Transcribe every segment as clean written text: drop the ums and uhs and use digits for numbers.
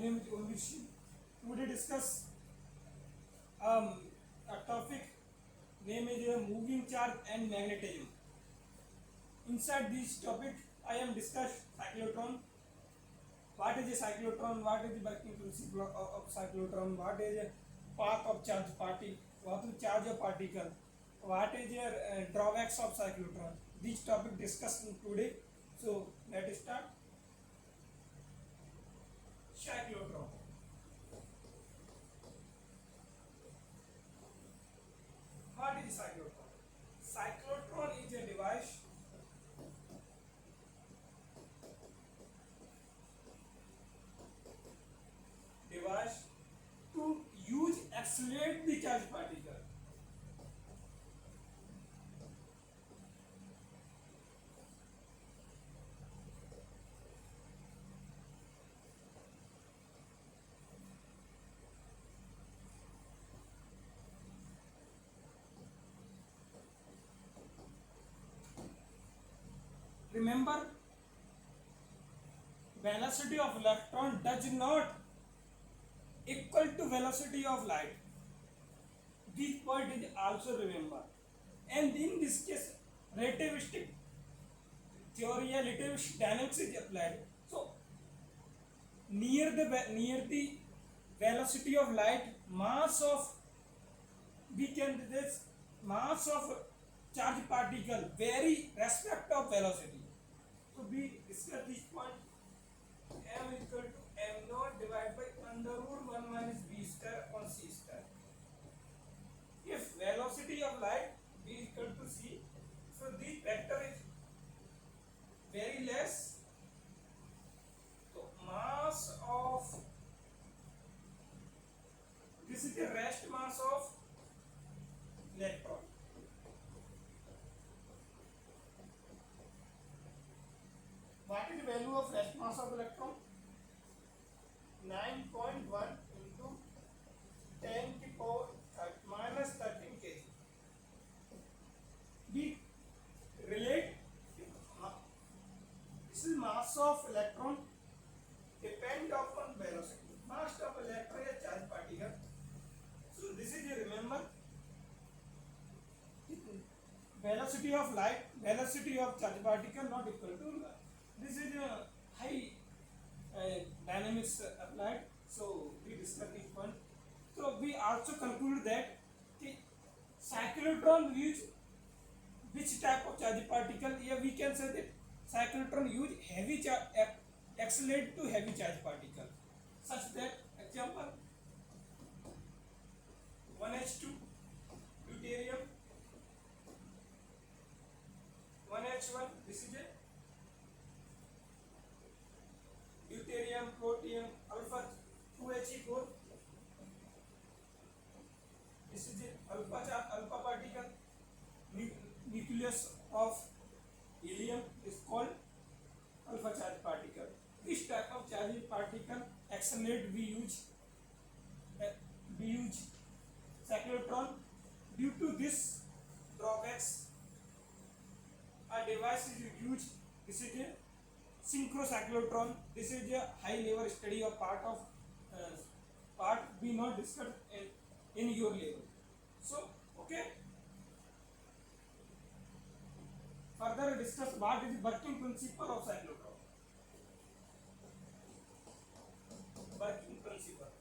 name is Urvishi. Today discuss a topic name is moving charge and magnetism. Inside this topic, I am discuss cyclotron. What is a cyclotron? What is the working principle of cyclotron? What is a path of charge party? What is charge of particle? What is your drawbacks of cyclotron? This topic discussed today. So let us start. Cyclotron. What is cyclotron? Cyclotron is a device to use accelerate the charge particle. Remember, velocity of electron does not equal to velocity of light. This point is also remember. And in this case, relativistic theory or relativistic dynamics is applied. So near the velocity of light, mass of this mass of charge particle vary respect of velocity. So we discuss this point. M is equal to m naught divided by under root 1 minus v square upon c square. If velocity of light v is equal to c, so this vector is very less. So mass of this is the rest mass of electron. What is the value of rest mass of electron? 9.1 into 10 to the power minus 13 kg. We relate this is mass of electron depend upon velocity. Mass of electron is a charge particle. So this is you remember velocity of light, velocity of charge particle not equal to this is a high dynamics applied. So we discuss this one. So we also conclude that the cyclotron use which type of charge particle? Here we can say that cyclotron use heavy charge accelerate to heavy charge particle, such that example 1H2 deuterium, 1H1 this is a deuterium, protium, alpha 2He4. This is a alpha particle. Nucleus of helium is called alpha charge particle. This type of charge particle accelerate we use cyclotron. Due to this drawbacks, a device is used. This is a synchrocyclotron. This is a high level study of part we not discussed in your level. So okay, further discuss what is the working principle of cyclotron. Working principle.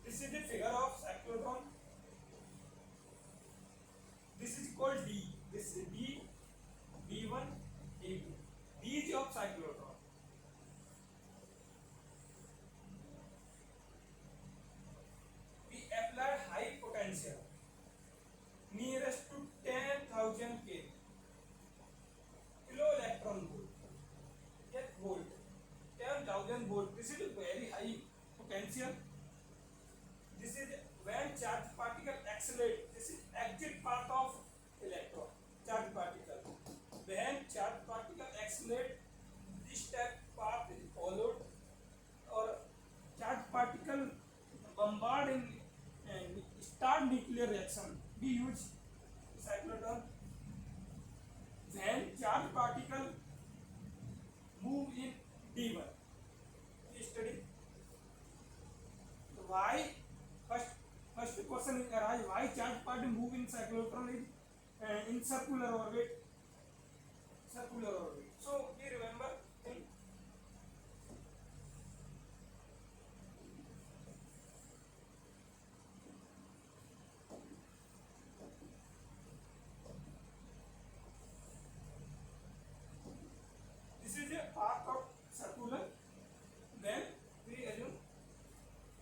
This is the figure of cyclotron. This is called D. This is D, D1, D2. D is of cyclotron. We apply high potential nearest to 10,000 K kilo electron volt. Get volt. 10,000 volt. This is a very high potential. This is when charge particle accelerate. This is exit path of electron. Charge particle. When charge particle accelerate, this type path is followed, or charge particle bombard in start nuclear reaction. We use D1. Study. Why first question is arise, why charge particles move in cyclotron in circular orbit? Circular orbit. So we remember thing. This is a path of circular. Then we assume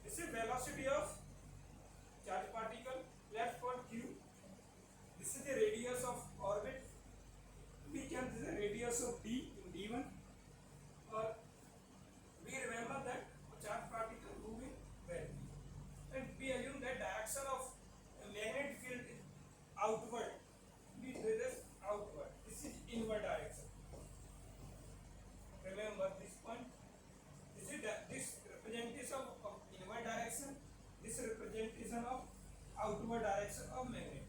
this is velocity of charge particle. Let's call q. This is the radius of orbit. We can this is the radius of d in d1. Or we remember that charge particle moving where, and we assume that direction of magnetic field is outward. We do this outward. This is inward direction. Remember this point. This representation of inward direction. This representation of outward direction of magnetic.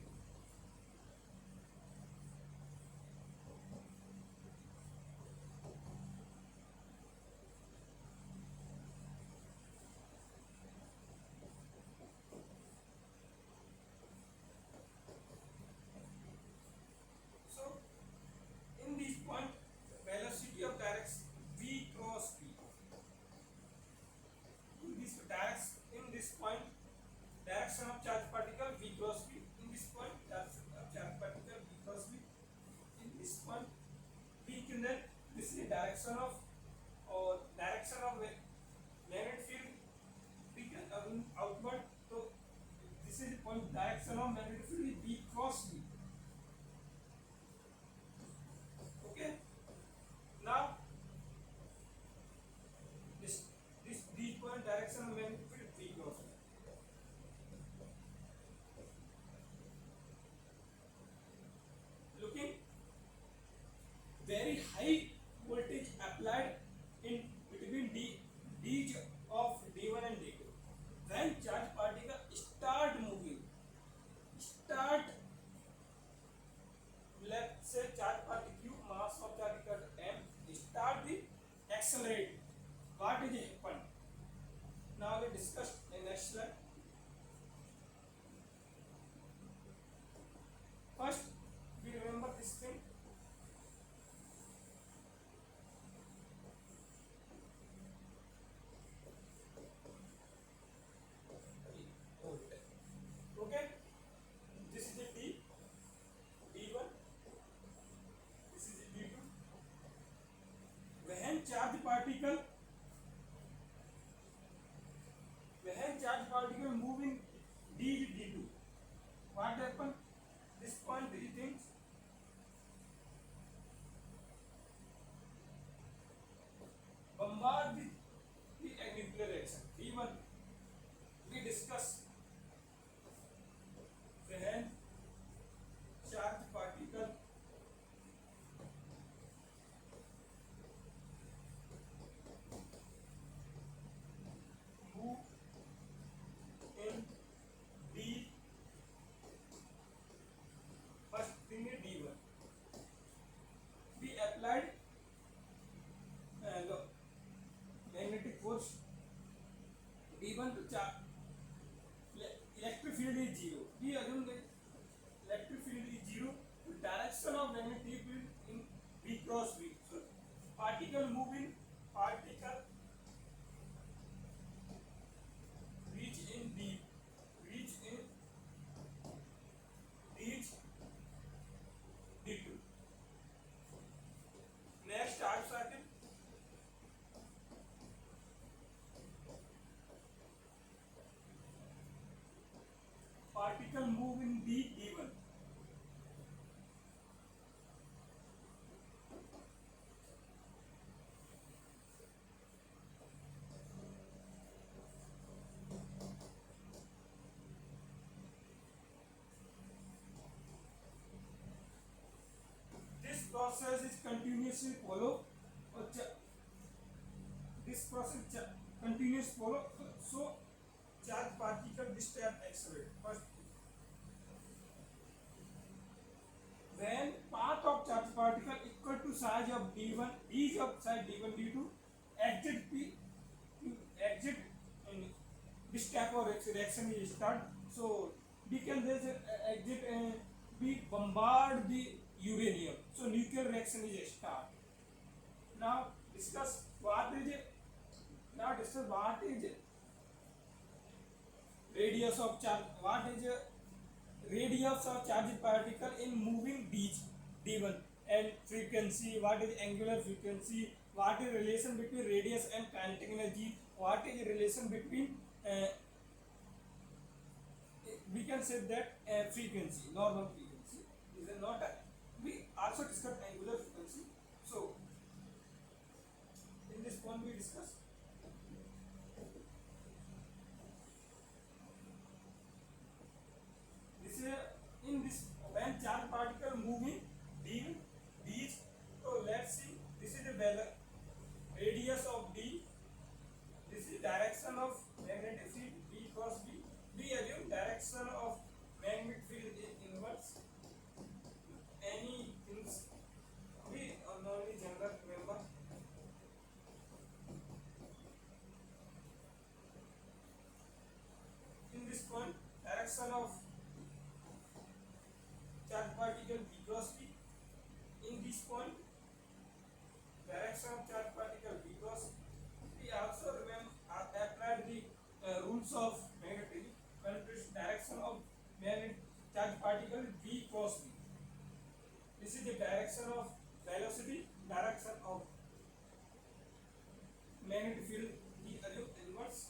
So in this point, velocity of direction v cross v. In this point, direction of charge particle v cross v. In this point, direction of charge particle v cross v. In this point, v can then this is the direction of magnetic field. We can outward. So this is the point direction of magnetic field is v cross v. Okay. Now this point direction of magnetic field v cross v. Looking, very high voltage applied in between d of d1 and d2. When charge particle start moving, let's say charge particle q, mass of charge particle m, start the accelerate. What is happen? Now we discuss in next slide. First, we remember this thing. Okay, this is the d1, this is the d2. When charge particle moving d2, what happen? This point, these things bombard the nuclear reaction. D1 we discuss. When charge particle move in d, first thing is d1. We applied magnetic force d1 to charge. Electric field is 0. We assume that electric field is 0. The direction of magnetic field in v cross v. So particle moving, particle reach in d, reach d2. Next charge circuit. Particle move in d1. This process is continuously follow. This process continuous follow. So charge particle this time accelerate. First, when path of charge particle equal to size of d1, each of size d1 d2, exit p exit in which type of reaction is start. So we can this exit and we bombard the uranium. So nuclear reaction is start. Now discuss what is radius of charge. What is radius of charged particle in moving d1 and frequency. What is angular frequency? What is relation between radius and kinetic energy? What is relation between we can say that frequency, normal frequency is not a, we also discuss angular frequency. So in this point we discuss this is in this when charge particle moving d, so let's see, this is the radius of d, this is direction of magnetic field b cross b. We assume direction of magnetic field is inverse. Any things we only general remember. In this point, direction of charge particle b cross b. In this point, direction of charge particle b cross. We also remember applied the rules of magnetic direction of magnetic charge particle b cross b. This is the direction of velocity, direction of magnetic field b inverse.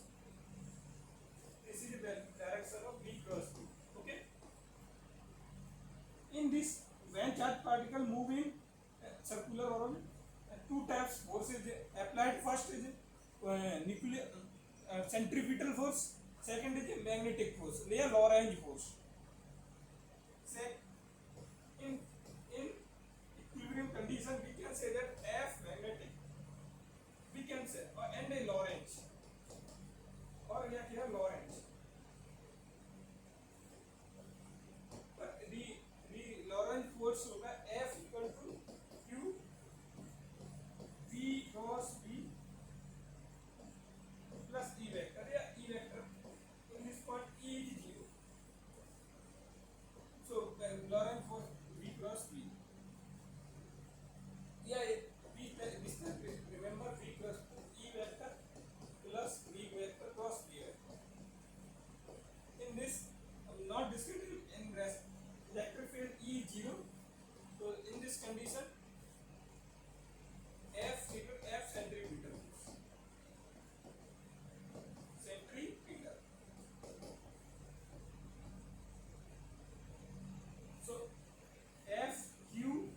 This is the direction of b cross b. Okay. In this, when charge particle move in circular orbit, two types forces applied. First is nuclear centrifugal force. Second is magnetic force. They are Lorentz force. Say in equilibrium condition, we can say that F magnetic. We can say and a Lorentz or here Lorentz. But the Lorentz force होगा F equal to Q V cross B plus E vector या E vector. In this point E is 0. So Lorentz force V cross B. Yeah, remember V cross E vector plus V vector cross B vector. In this, not discussing in rest electric field E 0. So in this condition, F equal F centripetal. Centripetal. So F Q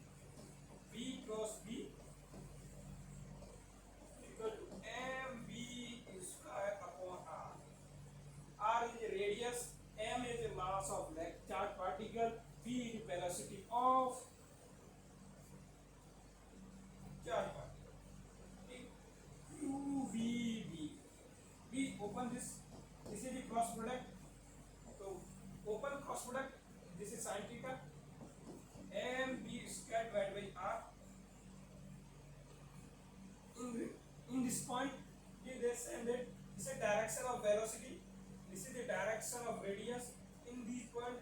V cross B equal to mv square upon r. R is the radius, m is the mass of charge particle, v is the velocity of charge particle. QVB. We open this. This is the cross product. So open cross product. This is sin theta. mv square divided by r. In this point, they say that this is direction of velocity. This is the direction of radius. In this point,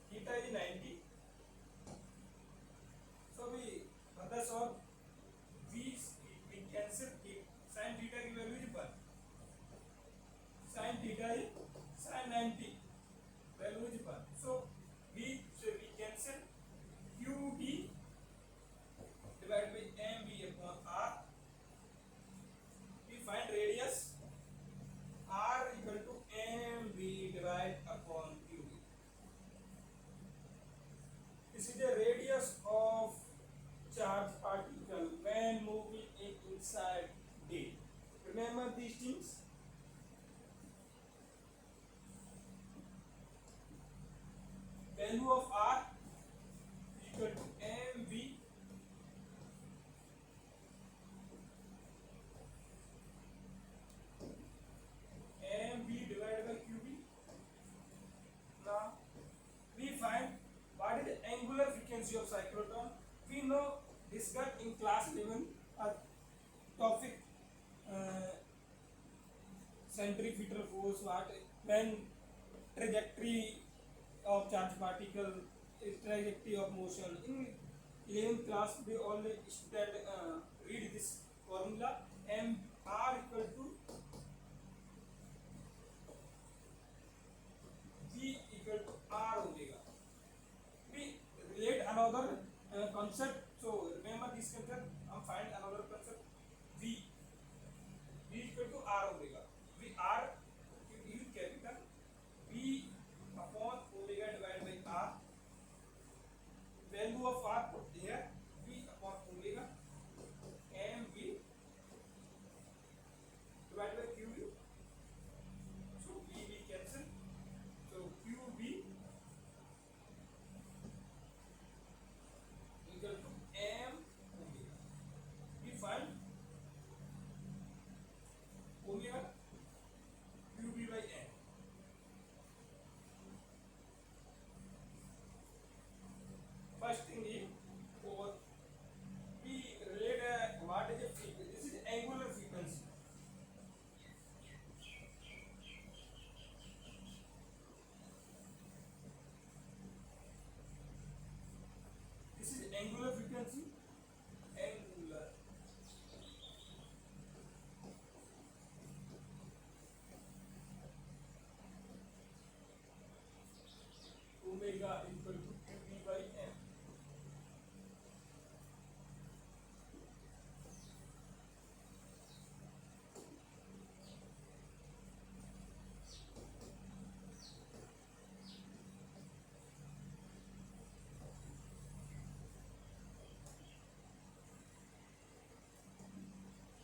theta is 90. So we further solve. We cancel sin theta की value is 1. Sin theta is sin 90. Value is 1. So we cancel QB divided by MB upon R. We find radius R equal to MB divided upon QB. This is the radius of charge particle when moving inside D. Remember these things. Value of R equal to MV divided by QB. Now we find what is the angular frequency of cyclotron. We know this got in class 11 a topic centrifugal force, what when trajectory of charge particle, trajectory of motion. In 11th class, they only student read this formula. M R equal to V equal to R omega. We relate another concept. So remember this concept. Find another concept. V equal to R omega. V R is capital. V upon omega divided by R. Value of R put here. V upon omega. M V divided by Q V. So V cancel. So Q V equal to M omega. We find omega Q V by M. First thing is, for we relate what is a frequency. This is angular frequency. This is angular frequency. Angular. Omega equal to QV by M.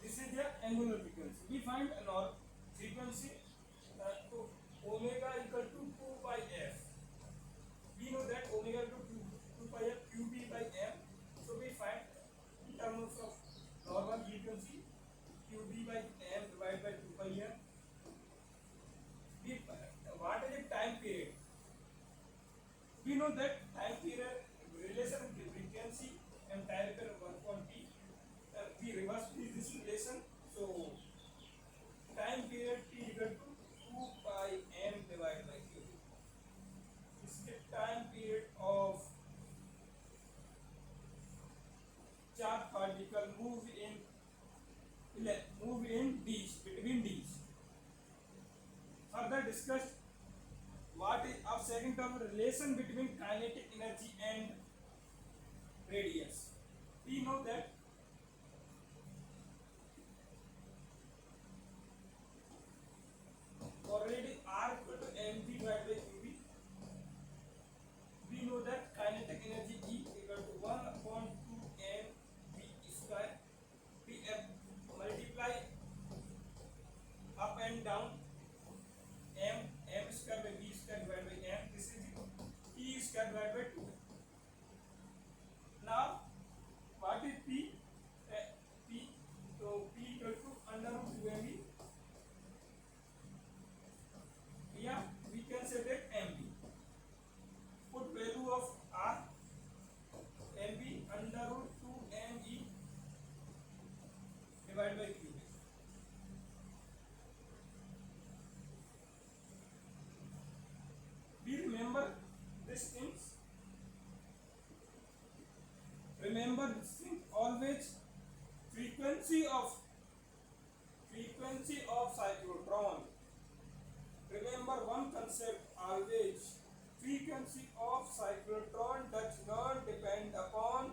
This is the angular frequency. We find another frequency. So omega equal to 2 by F. We know that omega equal to 2 pi f QB by M. So we find in terms of normal frequency QB by M divided by 2 pi M. We, what is the time period? We know that time period relation with frequency and time period 1 T. We reverse this relation. So time period T equal to 2 pi M divided by QB. This is the time period of charge particle move in D's, between D's. Further discussed what is of second term relation between kinetic energy and radius. We know that already R equal to mv divided by qv. We know that kinetic energy E equal to 1 upon 2 mv square. We multiply up and down m square by v square divided by m. This is E square divided by 2. Now what is P? P. So P equal to under root 2mv. Yeah, we can say that mv. Put value of R, mv under root 2me divided by q. We remember these things. Remember this thing always. Frequency of cyclotron. Remember one concept always. Frequency of cyclotron does not depend upon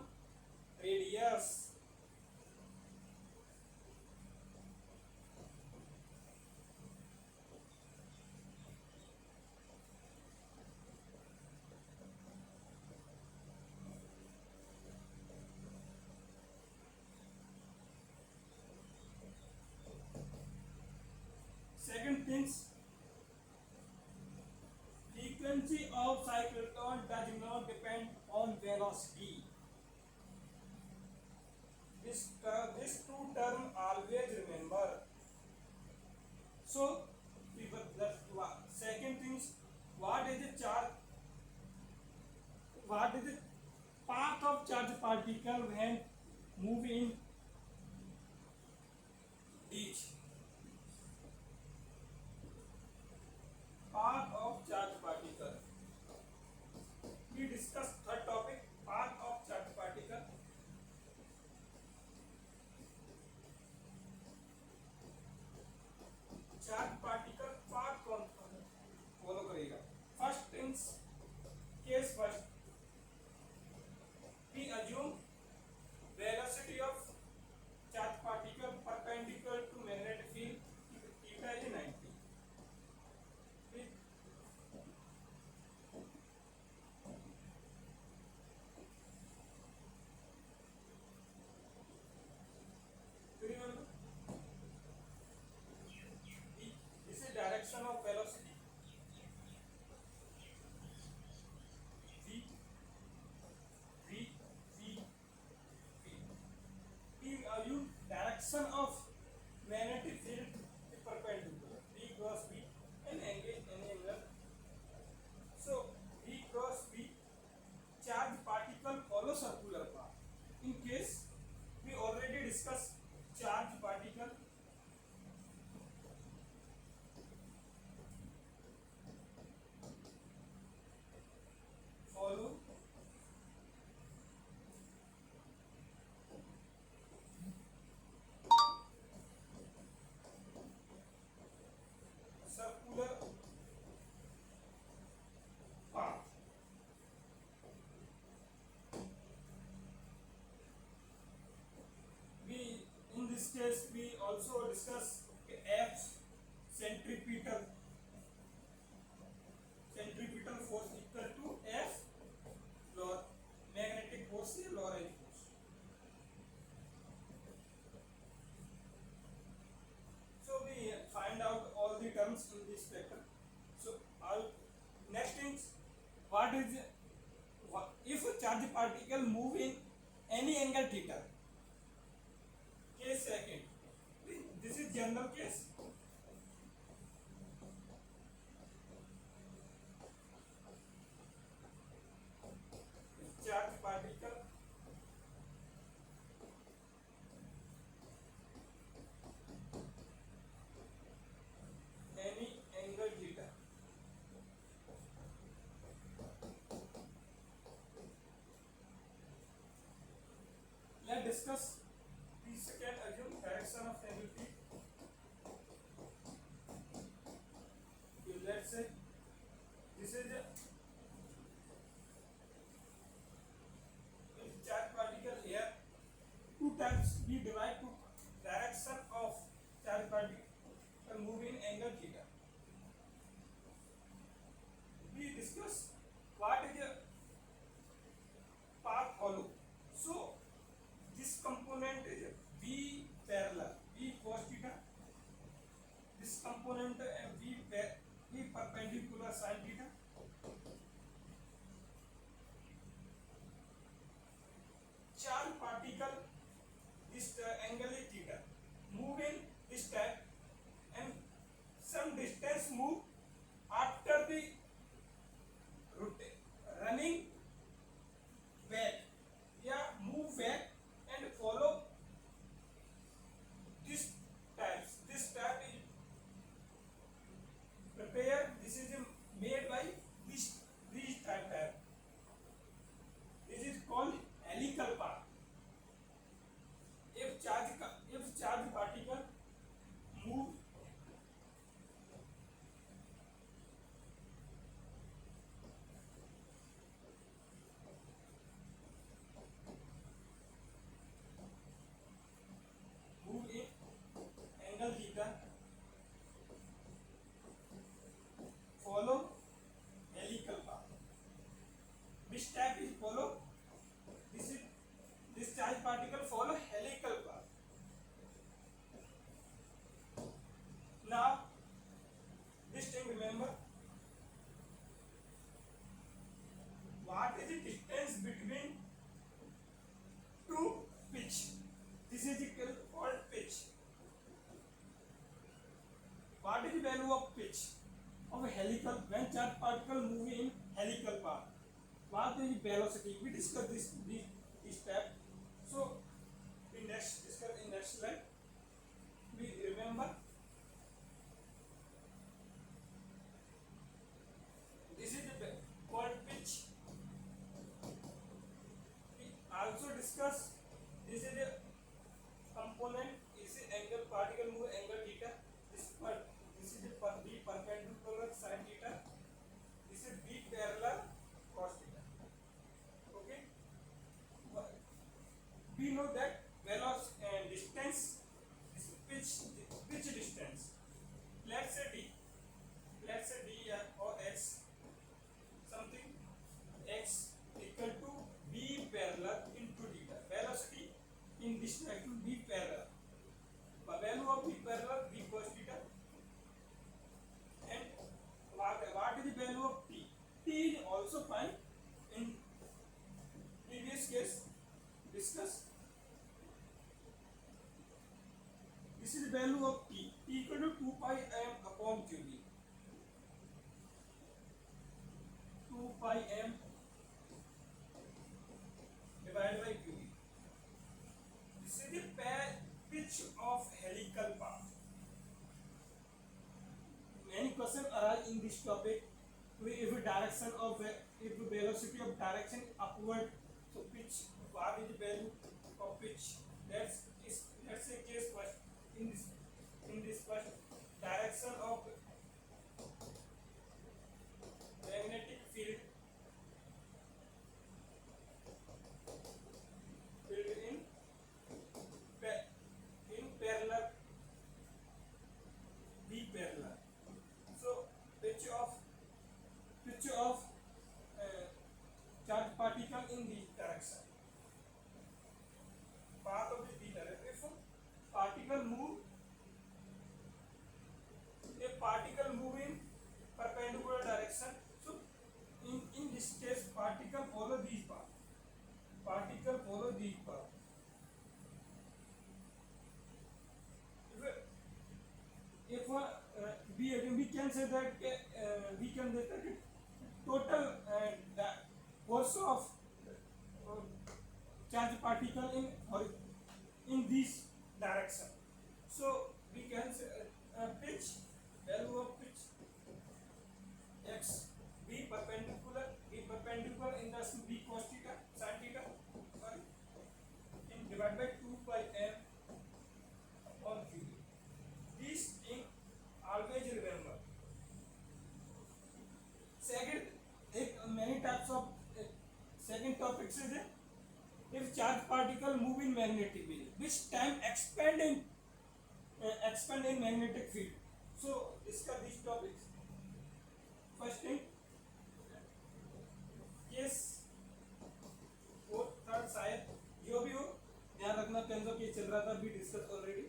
radius. Second things, frequency of cyclotron does not depend on velocity. This two term always remember. So the second things, what is the charge? What is the path of charge particle when move in ditch? direction of magnetic field is perpendicular. B cross B and any angle. So B cross B, charge particle follow circular path. In case we already discussed charge particle, follow circular path. We in this case we also discuss F centripetal force equal to F magnetic force या Lorentz force. So we find out all the terms in this paper. So our next is what is if a charge particle move in any angle theta. Case second. This is general case. Charge particle any angle theta. Let's discuss the second assume direction of angle P. Let's say this is a charge particle here. Two times we divide to direction of charge particle move in angle theta. We discuss what is a path follow. So this component is V parallel, V cos theta. This component V perpendicular sin theta. Charge particle, this angle is theta. Move in this type and some distance move after the running back. Yeah, move back and follow this type. This type is prepared. This is made by this type. This is called helical path. If charge particle move in angle theta, follow helical path. Which type is follow? This charge particle follow helical path. Now this thing remember, what is the distance between two pitch? This is called pitch. What is the value of pitch of a helical when charge particle move in helical path? What is the velocity? We discuss this step. So we next discuss in next slide. We remember this is called pitch. We also discuss this is a component. Is angle particle move angle theta. This is the B perpendicular sin theta. This is B parallel cos theta. Okay. We know that velocity and distance this is the value of T. T equal to 2 pi m upon QB. 2 pi m divided by QB. This is the pitch of helical path. Many questions arise in this topic. If velocity of direction upward, so pitch, what is the value of pitch? Let's say case first. In this first, direction of magnetic field in parallel, B parallel. So pitch of charge particle in this direction. Path of the B direction. If particle move in perpendicular direction, so in this case particle follow these path. If we can say that total force of charge particle in this direction. So we can say pitch, value of pitch x, b perpendicular in the b cos theta sin theta, sorry, in divided by 2 by m upon q. This thing always remember. Second, many types of second topic is there. If charge particle move in magnetic field, which time expand in magnetic field. So discuss these topics. First thing, case fourth third शायद जो भी हो, ध्यान रखना टेंसो के चल रहा था, भी discuss already.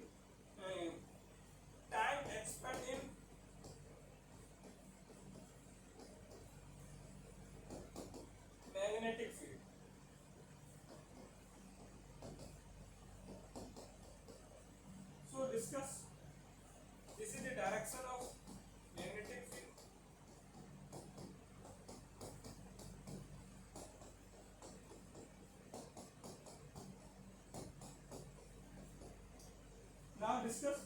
Time expand in magnetic field. So discuss. This is the direction of magnetic field. Now discuss.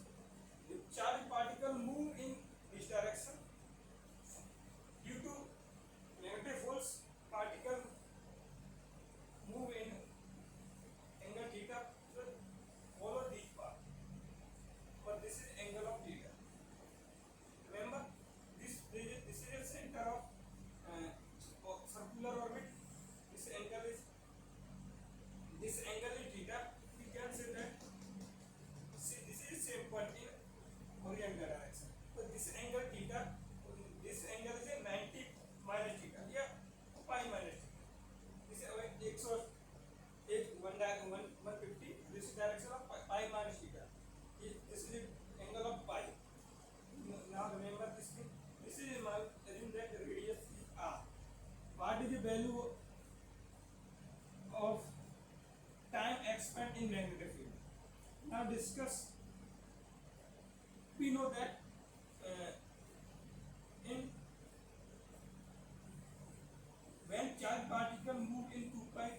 If charge particle move in this direction, due to negative force, particle move in angle theta, so follow this path, but this is angle of theta. Remember, this is the center of circular orbit. This angle is theta. We can say that this is same point in horizontal direction. So this angle theta, this angle is a 90 minus theta, yeah, pi minus theta. This is 150. This is direction of pi minus theta. This is the angle of pi. Now remember this thing. This is assume that the radius is r. What is the value of time expand in magnetic field? Now discuss. We know that in when charge particle move in 2 pi,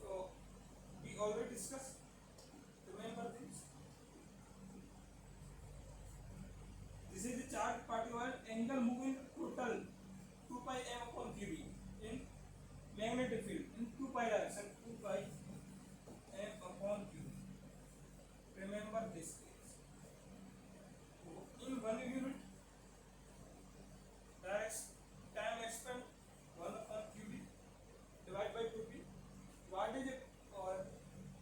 so we already discussed. Remember this. This is the charge particle angle moving total 2 pi m upon qb in magnetic field in 2 pi direction, 2 pi m upon q. Remember this case. In 1 unit time expand 1 upon qb divided by 2p. What is it? Or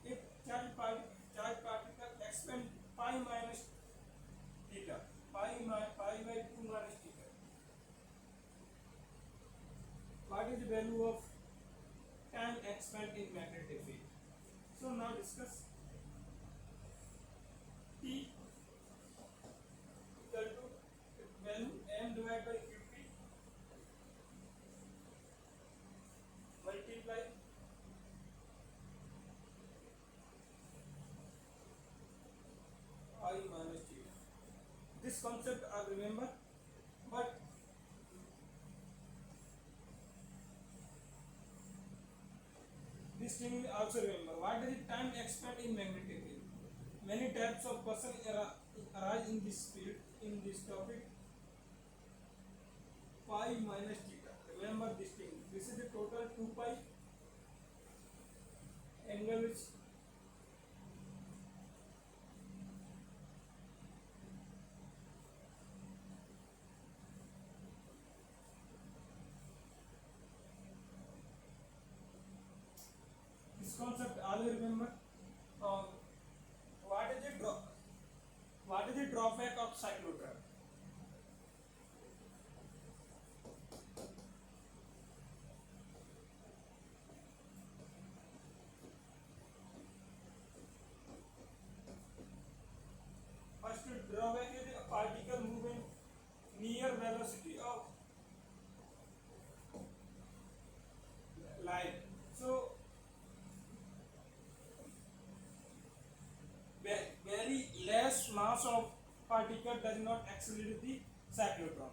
if charge particle expand pi minus theta, pi by 2 minus theta, what is the value of time expand in magnetic field? So now discuss. T equal to value m divided by qp multiply This concept I remember, but this thing also remember. What does time expand in magnetic field? Many types of person arise in this field. In this topic, pi minus theta. Remember this thing. This is the total 2 pi angle which this concept all you remember. Uh, what is the what is the drawback of cyclotron? First drawback is a particle moving near velocity of light. So very less mass of particle does not accelerate the cyclotron.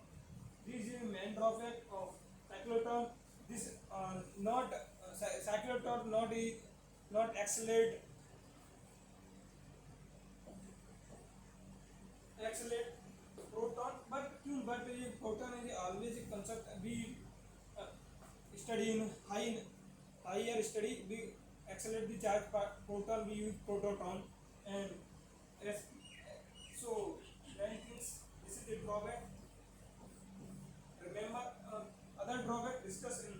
This is the main drawback of cyclotron. This not cyclotron not accelerate proton, but the proton is always a concept we uh, study in higher study. We accelerate the charge proton, we use prototon, and yes, so many things. This is the drawback. Remember, other drawback discussed in